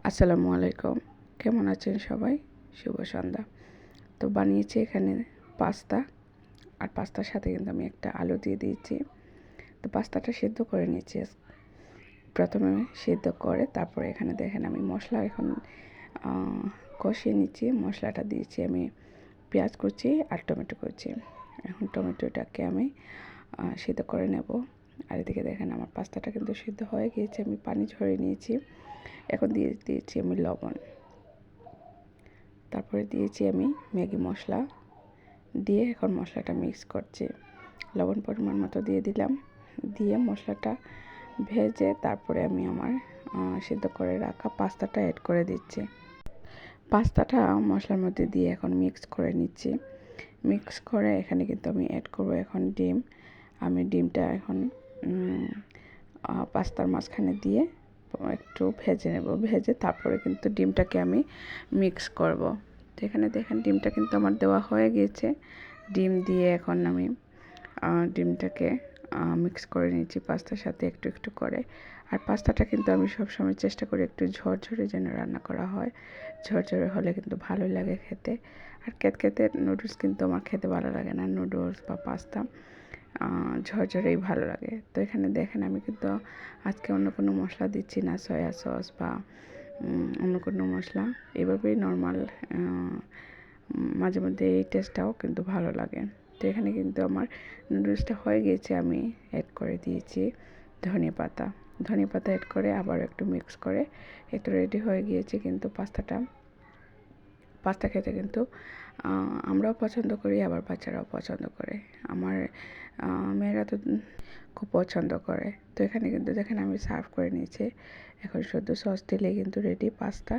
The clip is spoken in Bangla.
আসসালামু আলাইকুম। কেমন আছেন সবাই? শুভ সন্ধ্যা। তো বানিয়েছি এখানে পাস্তা, আর পাস্তার সাথে কিন্তু আমি একটা আলু দিয়ে দিয়েছি। তো পাস্তাটা সিদ্ধ করে নিয়েছি। প্রথমে সিদ্ধ করে তারপরে এখানে দেখেন আমি মশলা এখন কষিয়ে নিচ্ছি। মশলাটা দিয়েছি আমি পেঁয়াজ কুচি আর টমেটো কুচি। এখন টমেটোটাকে আমি সিদ্ধ করে নেব। আর এদিকে দেখেন আমার পাস্তাটা কিন্তু সিদ্ধ হয়ে গিয়েছে, আমি পানি ঝরিয়ে নিয়েছি। এখন দিয়েছি আমি লবণ, তারপরে দিয়েছি আমি ম্যাগি মশলা, দিয়ে এখন মশলাটা মিক্স করছি। লবণ পরিমাণ মতো দিয়ে দিলাম, দিয়ে মশলাটা ভেজে তারপরে আমি আমার সিদ্ধ করে রাখা পাস্তাটা অ্যাড করে দিচ্ছি। পাস্তাটা মশলার মধ্যে দিয়ে এখন মিক্স করে নিচ্ছি। মিক্স করে এখানে কিন্তু আমি অ্যাড করব এখন ডিম। আমি ডিমটা এখন পাস্তার মাঝখানে দিয়ে একটু ভেজে নেব। ভেজে তারপরে কিন্তু ডিমটাকে আমি মিক্স করব। তো এখানে দেখেন ডিমটা কিন্তু আমার দেওয়া হয়ে গিয়েছে। ডিম দিয়ে এখন আমি ডিমটাকে মিক্স করে নিচ্ছি পাস্তার সাথে একটু একটু করে। আর পাস্তাটা কিন্তু আমি সবসময় চেষ্টা করি একটু ঝরঝরে যেন রান্না করা হয়। ঝরঝরে হলে কিন্তু ভালো লাগে খেতে। আর ক্যাতক্যাতে নুডলস কিন্তু আমার খেতে ভালো লাগে না। নুডলস বা পাস্তা ঝরঝরেই ভালো লাগে। তো এখানে দেখেন আমি কিন্তু আজকে অন্য কোনো মশলা দিচ্ছি না, সয়া সস বা অন্য কোনো মশলা। এভাবেই নর্মাল, মাঝে মধ্যে এই টেস্টটাও কিন্তু ভালো লাগে। তো এখানে কিন্তু আমার নুডলসটা হয়ে গিয়েছে, আমি অ্যাড করে দিয়েছি ধনিয়া পাতা। ধনিয়া পাতা অ্যাড করে আবার একটু মিক্স করে একটু রেডি হয়ে গিয়েছে কিন্তু পাস্তাটা। পাস্তা খেতে কিন্তু আমরাও পছন্দ করি, আবার বাচ্চারাও পছন্দ করে। আমার মেয়েরা তো খুব পছন্দ করে। তো এখানে কিন্তু দেখেন আমি সার্ভ করে নিয়েছি। এখন শুধু সস দিলেই কিন্তু রেডি পাস্তা।